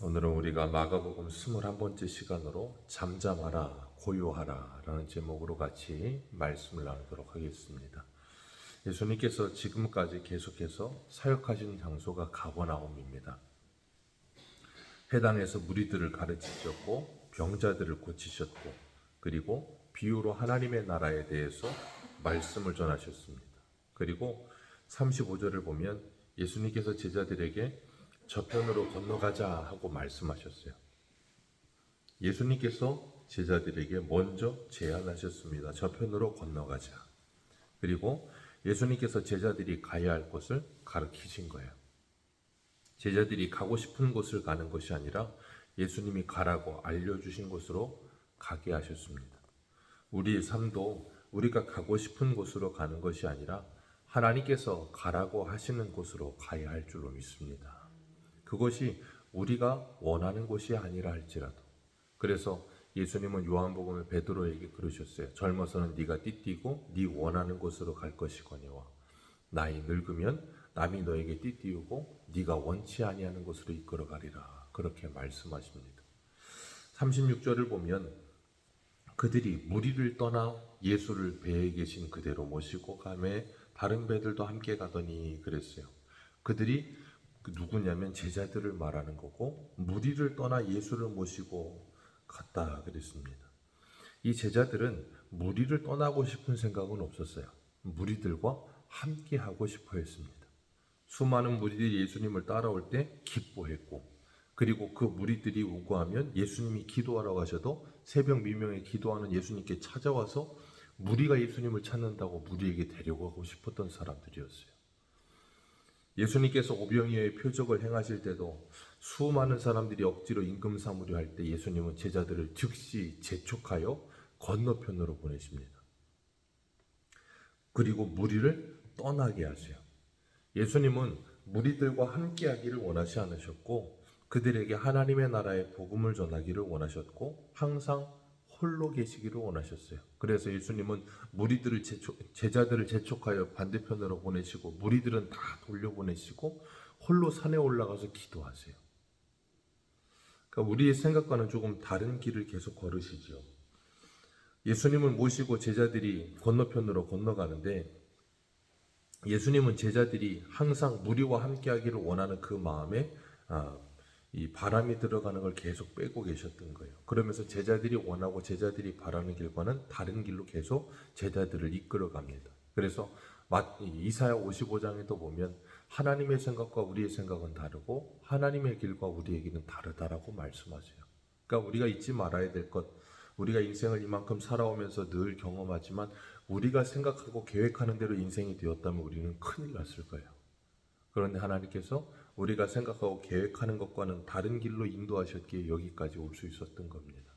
오늘은 우리가 마가복음 21번째 시간으로 잠잠하라 고요하라 라는 제목으로 같이 말씀을 나누도록 하겠습니다. 예수님께서 지금까지 계속해서 사역하신 장소가 가버나움입니다. 회당에서 무리들을 가르치셨고 병자들을 고치셨고 그리고 비유로 하나님의 나라에 대해서 말씀을 전하셨습니다. 그리고 35절을 보면 예수님께서 제자들에게 저편으로 건너가자 하고 말씀하셨어요. 예수님께서 제자들에게 먼저 제안하셨습니다. 저편으로 건너가자. 그리고 예수님께서 제자들이 가야 할 곳을 가르치신 거예요. 제자들이 가고 싶은 곳을 가는 것이 아니라 예수님이 가라고 알려주신 곳으로 가게 하셨습니다. 우리의 삶도 우리가 가고 싶은 곳으로 가는 것이 아니라 하나님께서 가라고 하시는 곳으로 가야 할 줄로 믿습니다. 그것이 우리가 원하는 곳이 아니라 할지라도. 그래서 예수님은 요한복음에 베드로에게 그러셨어요. 젊어서는 네가 띠띠고 네 원하는 곳으로 갈 것이거니와 나이 늙으면 남이 너에게 띠띠우고 네가 원치 아니하는 곳으로 이끌어가리라. 그렇게 말씀하십니다. 36절을 보면 그들이 무리를 떠나 예수를 배에 계신 그대로 모시고 가매 다른 배들도 함께 가더니 그랬어요. 그들이 누구냐면 제자들을 말하는 거고 무리를 떠나 예수를 모시고 갔다 그랬습니다. 이 제자들은 무리를 떠나고 싶은 생각은 없었어요. 무리들과 함께 하고 싶어 했습니다. 수많은 무리들이 예수님을 따라올 때 기뻐했고 그리고 그 무리들이 오고 하면 예수님이 기도하러 가셔도 새벽 미명에 기도하는 예수님께 찾아와서 무리가 예수님을 찾는다고 무리에게 데려가고 싶었던 사람들이었어요. 예수님께서 오병이어의 표적을 행하실 때도 수많은 사람들이 억지로 임금 삼으려 할 때 예수님은 제자들을 즉시 재촉하여 건너편으로 보내십니다. 그리고 무리를 떠나게 하세요. 예수님은 무리들과 함께하기를 원하지 않으셨고 그들에게 하나님의 나라의 복음을 전하기를 원하셨고 항상 홀로 계시기를 원하셨어요. 그래서 예수님은 제자들을 재촉하여 반대편으로 보내시고 무리들은 다 돌려보내시고 홀로 산에 올라가서 기도하세요. 그러니까 우리의 생각과는 조금 다른 길을 계속 걸으시죠. 예수님을 모시고 제자들이 건너편으로 건너가는데 예수님은 제자들이 항상 무리와 함께하기를 원하는 그 마음에 이 바람이 들어가는 걸 계속 빼고 계셨던 거예요. 그러면서 제자들이 원하고 제자들이 바라는 길과는 다른 길로 계속 제자들을 이끌어 갑니다. 그래서 이사야 55장에도 보면 하나님의 생각과 우리의 생각은 다르고 하나님의 길과 우리의 길은 다르다라고 말씀하세요. 그러니까 우리가 잊지 말아야 될 것, 우리가 인생을 이만큼 살아오면서 늘 경험하지만 우리가 생각하고 계획하는 대로 인생이 되었다면 우리는 큰일 났을 거예요. 그런데 하나님께서 우리가 생각하고 계획하는 것과는 다른 길로 인도하셨기에 여기까지 올 수 있었던 겁니다.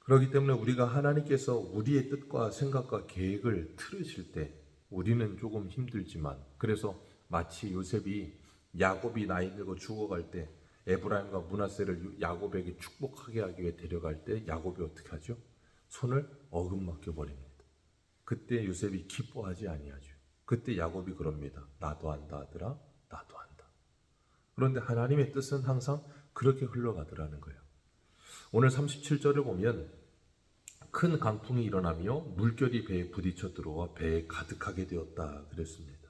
그렇기 때문에 우리가 하나님께서 우리의 뜻과 생각과 계획을 틀으실 때 우리는 조금 힘들지만 그래서 마치 요셉이 야곱이 나이 들고 죽어갈 때 에브라임과 므낫세를 야곱에게 축복하게 하기 위해 데려갈 때 야곱이 어떻게 하죠? 손을 어긋맞게 버립니다. 그때 요셉이 기뻐하지 아니하죠. 그때 야곱이 그럽니다. 나도 안다 아들아, 나도 안다. 그런데 하나님의 뜻은 항상 그렇게 흘러가더라는 거예요. 오늘 37절을 보면 큰 강풍이 일어나며 물결이 배에 부딪혀 들어와 배에 가득하게 되었다 그랬습니다.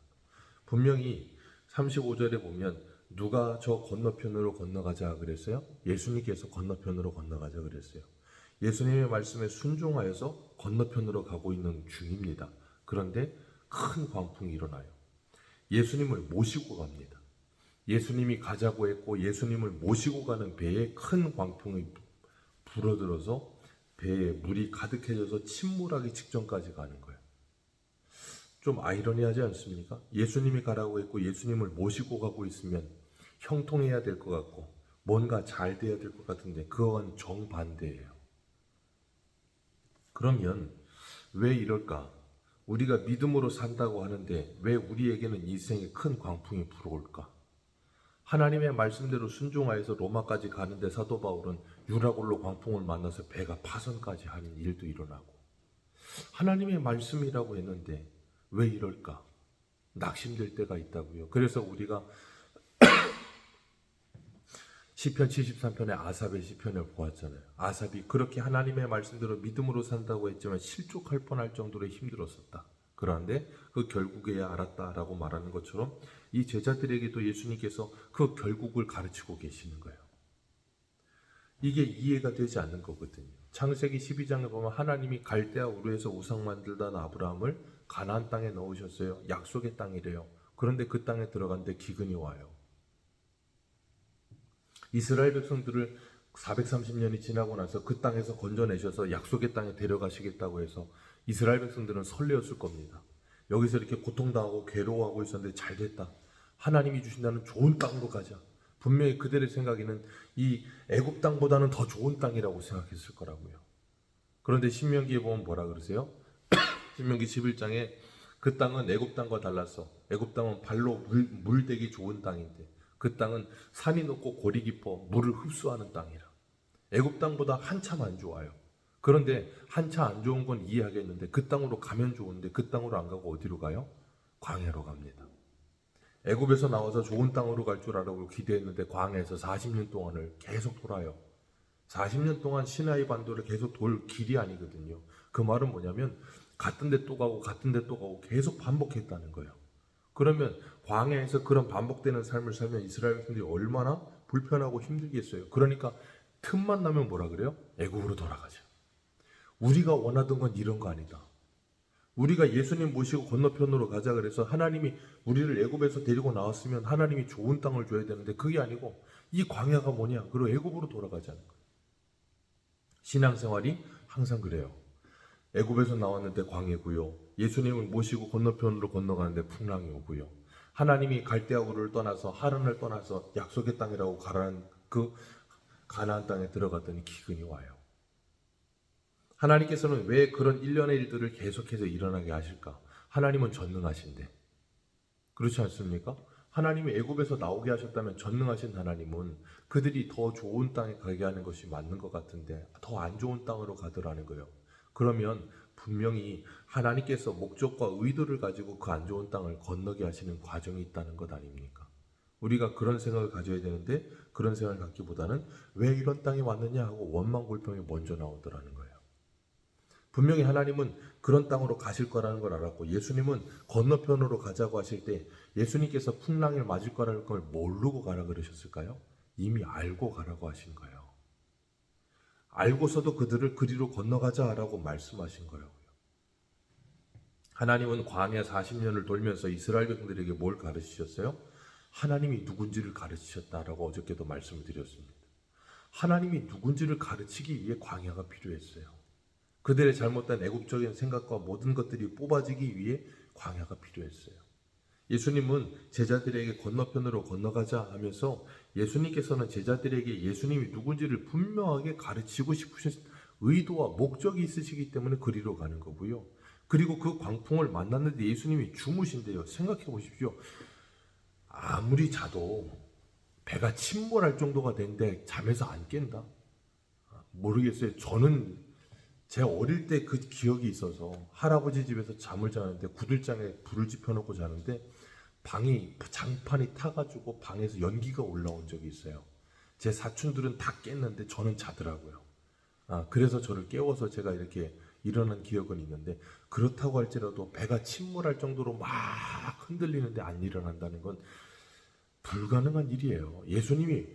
분명히 35절에 보면 누가 저 건너편으로 건너가자 그랬어요? 예수님께서 건너편으로 건너가자 그랬어요. 예수님의 말씀에 순종하여서 건너편으로 가고 있는 중입니다. 그런데 큰 광풍이 일어나요. 예수님을 모시고 갑니다. 예수님이 가자고 했고 예수님을 모시고 가는 배에 큰 광풍이 불어들어서 배에 물이 가득해져서 침몰하기 직전까지 가는 거예요. 좀 아이러니하지 않습니까? 예수님이 가라고 했고 예수님을 모시고 가고 있으면 형통해야 될 것 같고 뭔가 잘 돼야 될 것 같은데 그건 정반대예요. 그러면 왜 이럴까? 우리가 믿음으로 산다고 하는데 왜 우리에게는 인생에 큰 광풍이 불어올까? 하나님의 말씀대로 순종하여서 로마까지 가는데 사도 바울은 유라굴로 광풍을 만나서 배가 파선까지 하는 일도 일어나고 하나님의 말씀이라고 했는데 왜 이럴까? 낙심될 때가 있다고요. 그래서 우리가 시편 73편의 아삽의 시편을 보았잖아요. 아삽이 그렇게 하나님의 말씀대로 믿음으로 산다고 했지만 실족할 뻔할 정도로 힘들었었다. 그런데 그 결국에야 알았다라고 말하는 것처럼 이 제자들에게도 예수님께서 그 결국을 가르치고 계시는 거예요. 이게 이해가 되지 않는 거거든요. 창세기 12장에 보면 하나님이 갈대아 우르에서 우상 만들던 아브라함을 가나안 땅에 넣으셨어요. 약속의 땅이래요. 그런데 그 땅에 들어갔는데 기근이 와요. 이스라엘 백성들을 430년이 지나고 나서 그 땅에서 건져내셔서 약속의 땅에 데려가시겠다고 해서 이스라엘 백성들은 설레었을 겁니다. 여기서 이렇게 고통당하고 괴로워하고 있었는데 잘 됐다. 하나님이 주신다는 좋은 땅으로 가자. 분명히 그들의 생각에는 이 애굽 땅보다는 더 좋은 땅이라고 생각했을 거라고요. 그런데 신명기에 보면 뭐라 그러세요? 신명기 11장에 그 땅은 애굽 땅과 달라서 애굽 땅은 발로 물대기 좋은 땅인데 그 땅은 산이 높고 골이 깊어 물을 흡수하는 땅이라. 애굽 땅보다 한참 안 좋아요. 그런데 한참 안 좋은 건 이해하겠는데 그 땅으로 가면 좋은데 그 땅으로 안 가고 어디로 가요? 광야로 갑니다. 애굽에서 나와서 좋은 땅으로 갈 줄 알고 기대했는데 광야에서 40년 동안을 계속 돌아요. 40년 동안 시나이 반도를 계속 돌 길이 아니거든요. 그 말은 뭐냐면 같은 데 또 가고 같은 데 또 가고 계속 반복했다는 거예요. 그러면 광야에서 그런 반복되는 삶을 살면 이스라엘 백성들이 얼마나 불편하고 힘들겠어요. 그러니까 틈만 나면 뭐라 그래요? 애굽으로 돌아가자. 우리가 원하던 건 이런 거 아니다. 우리가 예수님 모시고 건너편으로 가자 그래서 하나님이 우리를 애굽에서 데리고 나왔으면 하나님이 좋은 땅을 줘야 되는데 그게 아니고 이 광야가 뭐냐? 그리고 애굽으로 돌아가자는 거예요. 신앙생활이 항상 그래요. 애굽에서 나왔는데 광야고요. 예수님을 모시고 건너편으로 건너가는데 풍랑이 오고요. 하나님이 갈대아 우르를 떠나서 하란을 떠나서 약속의 땅이라고 가라는 그 가나안 땅에 들어갔더니 기근이 와요. 하나님께서는 왜 그런 일련의 일들을 계속해서 일어나게 하실까? 하나님은 전능하신데. 그렇지 않습니까? 하나님이 애굽에서 나오게 하셨다면 전능하신 하나님은 그들이 더 좋은 땅에 가게 하는 것이 맞는 것 같은데 더 안 좋은 땅으로 가더라는 거예요. 그러면 분명히 하나님께서 목적과 의도를 가지고 그 안 좋은 땅을 건너게 하시는 과정이 있다는 것 아닙니까? 우리가 그런 생각을 가져야 되는데 그런 생각을 갖기보다는 왜 이런 땅에 왔느냐 하고 원망골평이 먼저 나오더라는 거예요. 분명히 하나님은 그런 땅으로 가실 거라는 걸 알았고 예수님은 건너편으로 가자고 하실 때 예수님께서 풍랑을 맞을 거라는 걸 모르고 가라 그러셨을까요? 이미 알고 가라고 하신 거예요. 알고서도 그들을 그리로 건너가자라고 말씀하신 거라고요. 하나님은 광야 40년을 돌면서 이스라엘 백성들에게 뭘 가르치셨어요? 하나님이 누군지를 가르치셨다라고 어저께도 말씀을 드렸습니다. 하나님이 누군지를 가르치기 위해 광야가 필요했어요. 그들의 잘못된 애국적인 생각과 모든 것들이 뽑아지기 위해 광야가 필요했어요. 예수님은 제자들에게 건너편으로 건너가자 하면서 예수님께서는 제자들에게 예수님이 누군지를 분명하게 가르치고 싶으신 의도와 목적이 있으시기 때문에 그리로 가는 거고요. 그리고 그 광풍을 만났는데 예수님이 주무신대요. 생각해 보십시오. 아무리 자도 배가 침몰할 정도가 된데 잠에서 안 깬다? 모르겠어요. 저는 제 어릴 때 그 기억이 있어서 할아버지 집에서 잠을 자는데 구들장에 불을 지펴놓고 자는데 방이 장판이 타가지고 방에서 연기가 올라온 적이 있어요. 제 사촌들은 다 깼는데 저는 자더라고요. 그래서 저를 깨워서 제가 이렇게 일어난 기억은 있는데 그렇다고 할지라도 배가 침몰할 정도로 막 흔들리는데 안 일어난다는 건 불가능한 일이에요. 예수님이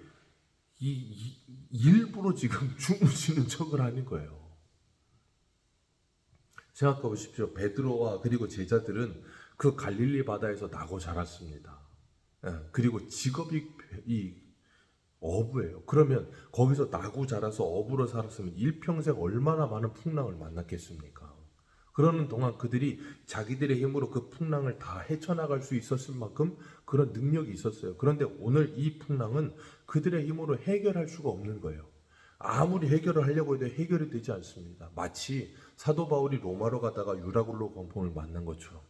일부러 지금 주무시는 척을 하는 거예요. 생각해 보십시오. 베드로와 그리고 제자들은 그 갈릴리 바다에서 나고 자랐습니다. 그리고 직업이 이 어부예요. 그러면 거기서 나고 자라서 어부로 살았으면 일평생 얼마나 많은 풍랑을 만났겠습니까? 그러는 동안 그들이 자기들의 힘으로 그 풍랑을 다 헤쳐나갈 수 있었을 만큼 그런 능력이 있었어요. 그런데 오늘 이 풍랑은 그들의 힘으로 해결할 수가 없는 거예요. 아무리 해결을 하려고 해도 해결이 되지 않습니다. 마치 사도 바울이 로마로 가다가 유라굴로 광풍을 만난 것처럼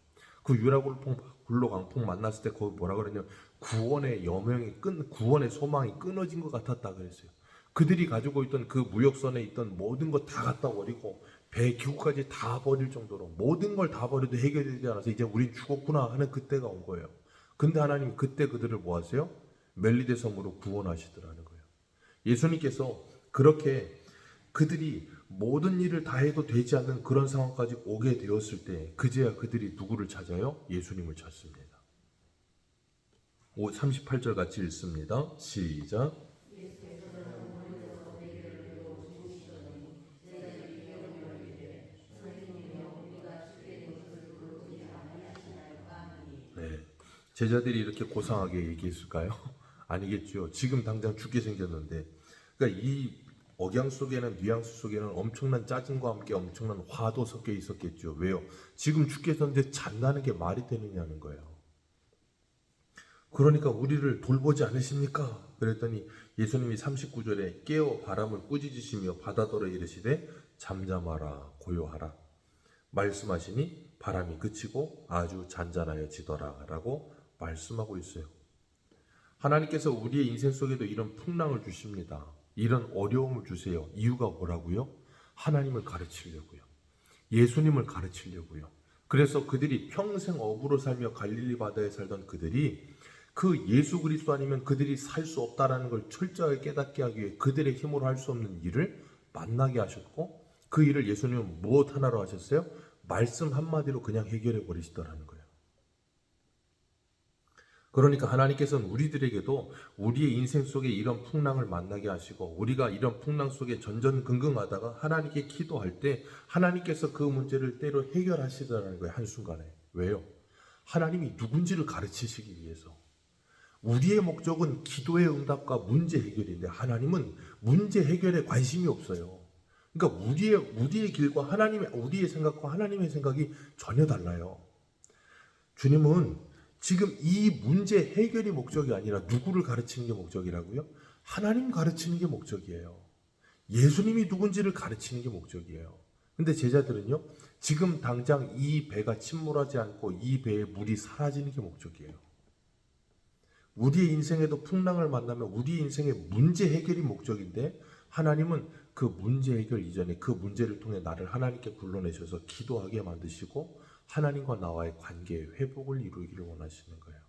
그 유라굴로 광풍 만났을 때 거기 뭐라 그러냐 구원의 여명이 구원의 소망이 끊어진 것 같았다 그랬어요. 그들이 가지고 있던 그 무역선에 있던 모든 것 다 갖다 버리고 배 기구까지 다 버릴 정도로 모든 걸 다 버려도 해결되지 않아서 이제 우린 죽었구나 하는 그때가 온 거예요. 근데 하나님 그때 그들을 뭐 하세요? 멜리데 섬으로 구원하시더라는 거예요. 예수님께서 그렇게 그들이 모든 일을 다 해도 되지 않는 그런 상황까지 오게 되었을 때 그제야 그들이 누구를 찾아요? 예수님을 찾습니다. 38절 같이 읽습니다. 시작. 네. 제자들이 이렇게 고상하게 얘기했을까요? 아니겠죠. 지금 당장 죽게 생겼는데. 그러니까 이 억양 속에는, 뉘앙스 속에는 엄청난 짜증과 함께 엄청난 화도 섞여 있었겠죠. 왜요? 지금 죽게 생겼는데 잔다는 게 말이 되느냐는 거예요. 그러니까 우리를 돌보지 않으십니까? 그랬더니 예수님이 39절에 깨어 바람을 꾸짖으시며 바다더러 이르시되 잠잠하라 고요하라 말씀하시니 바람이 그치고 아주 잔잔하여지더라 라고 말씀하고 있어요. 하나님께서 우리의 인생 속에도 이런 풍랑을 주십니다. 이런 어려움을 주세요. 이유가 뭐라고요? 하나님을 가르치려고요. 예수님을 가르치려고요. 그래서 그들이 평생 어부로 살며 갈릴리 바다에 살던 그들이 그 예수 그리스도 아니면 그들이 살 수 없다라는 걸 철저하게 깨닫게 하기 위해 그들의 힘으로 할 수 없는 일을 만나게 하셨고 그 일을 예수님은 무엇 하나로 하셨어요? 말씀 한마디로 그냥 해결해 버리시더라는 거예요. 그러니까 하나님께서는 우리들에게도 우리의 인생 속에 이런 풍랑을 만나게 하시고 우리가 이런 풍랑 속에 전전긍긍하다가 하나님께 기도할 때 하나님께서 그 문제를 때로 해결하시더라는 거예요. 한순간에. 왜요? 하나님이 누군지를 가르치시기 위해서. 우리의 목적은 기도의 응답과 문제 해결인데 하나님은 문제 해결에 관심이 없어요. 그러니까 우리의 길과 우리의 생각과 하나님의 생각이 전혀 달라요. 주님은 지금 이 문제 해결이 목적이 아니라 누구를 가르치는 게 목적이라고요? 하나님 가르치는 게 목적이에요. 예수님이 누군지를 가르치는 게 목적이에요. 근데 제자들은요, 지금 당장 이 배가 침몰하지 않고 이 배에 물이 사라지는 게 목적이에요. 우리의 인생에도 풍랑을 만나면 우리 인생의 문제 해결이 목적인데 하나님은 그 문제 해결 이전에 그 문제를 통해 나를 하나님께 불러내셔서 기도하게 만드시고 하나님과 나와의 관계의 회복을 이루기를 원하시는 거예요.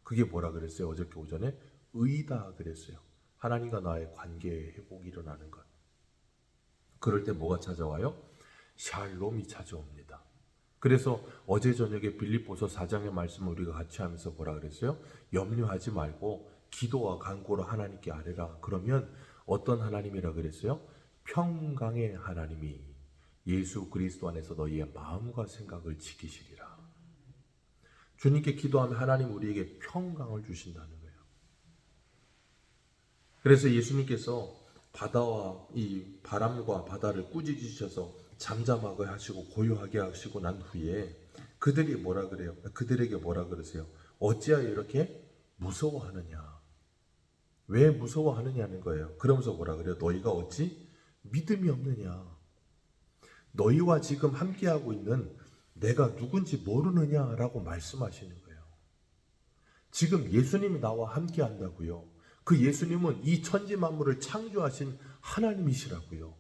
그게 뭐라 그랬어요? 어저께 오전에 의다 그랬어요. 하나님과 나의 관계의 회복이 일어나는 것. 그럴 때 뭐가 찾아와요? 샬롬이 찾아옵니다. 그래서 어제 저녁에 빌립보서 4장의 말씀을 우리가 같이 하면서 뭐라 그랬어요? 염려하지 말고 기도와 간구로 하나님께 아뢰라. 그러면 어떤 하나님이라 그랬어요? 평강의 하나님이 예수 그리스도 안에서 너희의 마음과 생각을 지키시리라. 주님께 기도하면 하나님 우리에게 평강을 주신다는 거예요. 그래서 예수님께서 바다와 이 바람과 바다를 꾸짖으셔서 잠잠하게 하시고 고요하게 하시고 난 후에 그들이 뭐라 그래요? 그들에게 뭐라 그러세요? 어찌하여 이렇게 무서워하느냐? 왜 무서워하느냐는 거예요. 그러면서 뭐라 그래요? 너희가 어찌 믿음이 없느냐? 너희와 지금 함께하고 있는 내가 누군지 모르느냐라고 말씀하시는 거예요. 지금 예수님이 나와 함께한다고요. 그 예수님은 이 천지 만물을 창조하신 하나님이시라고요.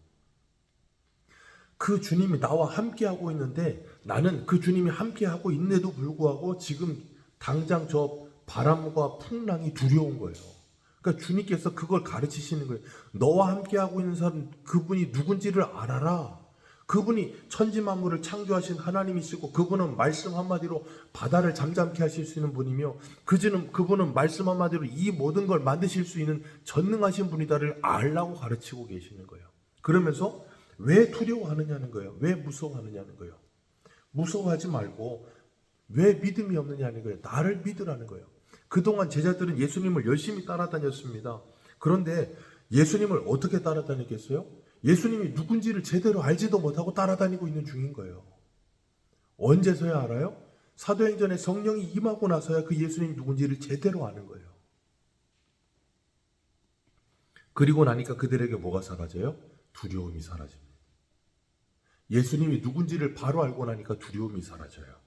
그 주님이 나와 함께하고 있는데 나는 그 주님이 함께하고 있는데도 불구하고 지금 당장 저 바람과 풍랑이 두려운 거예요. 그러니까 주님께서 그걸 가르치시는 거예요. 너와 함께하고 있는 사람 그분이 누군지를 알아라. 그분이 천지 만물을 창조하신 하나님이시고 그분은 말씀 한마디로 바다를 잠잠케 하실 수 있는 분이며 그분은 말씀 한마디로 이 모든 걸 만드실 수 있는 전능하신 분이다를 알라고 가르치고 계시는 거예요. 그러면서 왜 두려워하느냐는 거예요. 왜 무서워하느냐는 거예요. 무서워하지 말고 왜 믿음이 없느냐는 거예요. 나를 믿으라는 거예요. 그동안 제자들은 예수님을 열심히 따라다녔습니다. 그런데 예수님을 어떻게 따라다니겠어요? 예수님이 누군지를 제대로 알지도 못하고 따라다니고 있는 중인 거예요. 언제서야 알아요? 사도행전에 성령이 임하고 나서야 그 예수님이 누군지를 제대로 아는 거예요. 그리고 나니까 그들에게 뭐가 사라져요? 두려움이 사라집니다. 예수님이 누군지를 바로 알고 나니까 두려움이 사라져요.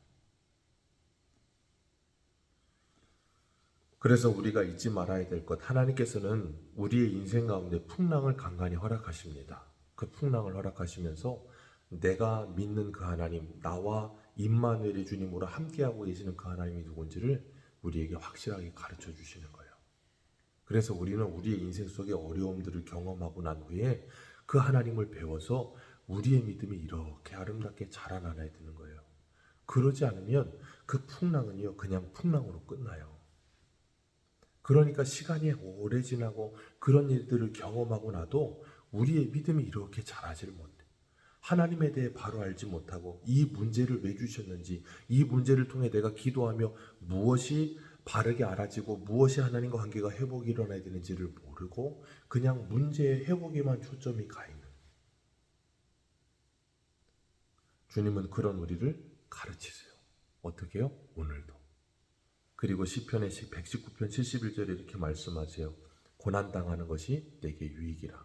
그래서 우리가 잊지 말아야 될 것, 하나님께서는 우리의 인생 가운데 풍랑을 간간히 허락하십니다. 그 풍랑을 허락하시면서 내가 믿는 그 하나님, 나와 임마누엘의 주님으로 함께하고 계시는 그 하나님이 누군지를 우리에게 확실하게 가르쳐 주시는 거예요. 그래서 우리는 우리의 인생 속의 어려움들을 경험하고 난 후에 그 하나님을 배워서 우리의 믿음이 이렇게 아름답게 자라나야 되는 거예요. 그러지 않으면 그 풍랑은요, 그냥 풍랑으로 끝나요. 그러니까 시간이 오래 지나고 그런 일들을 경험하고 나도 우리의 믿음이 이렇게 자라지를 못해. 하나님에 대해 바로 알지 못하고 이 문제를 왜 주셨는지, 이 문제를 통해 내가 기도하며 무엇이 바르게 알아지고 무엇이 하나님과 관계가 회복이 일어나야 되는지를 모르고 그냥 문제의 회복에만 초점이 가 있는, 주님은 그런 우리를 가르치세요. 어떻게 해요? 오늘도. 그리고 시편의 119편 71절에 이렇게 말씀하세요. 고난당하는 것이 내게 유익이라.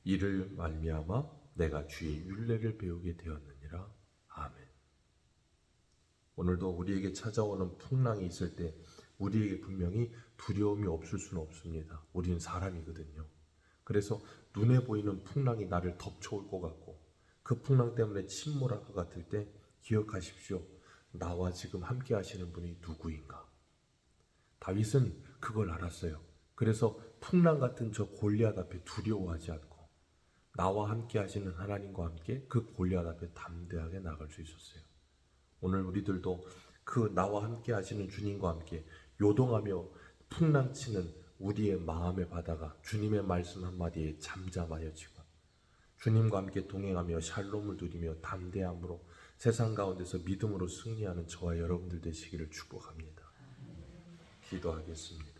이를 말미암아 내가 주의 율례를 배우게 되었느니라. 아멘. 오늘도 우리에게 찾아오는 풍랑이 있을 때 우리에게 분명히 두려움이 없을 수는 없습니다. 우리는 사람이거든요. 그래서 눈에 보이는 풍랑이 나를 덮쳐올 것 같고 그 풍랑 때문에 침몰할 것 같을 때 기억하십시오. 나와 지금 함께 하시는 분이 누구인가? 다윗은 그걸 알았어요. 그래서 풍랑 같은 저 골리앗 앞에 두려워하지 않고 나와 함께 하시는 하나님과 함께 그 골리앗 앞에 담대하게 나갈 수 있었어요. 오늘 우리들도 그 나와 함께 하시는 주님과 함께 요동하며 풍랑치는 우리의 마음의 바다가 주님의 말씀 한마디에 잠잠하여지고 주님과 함께 동행하며 샬롬을 누리며 담대함으로 세상 가운데서 믿음으로 승리하는 저와 여러분들 되시기를 축복합니다. 기도하겠습니다.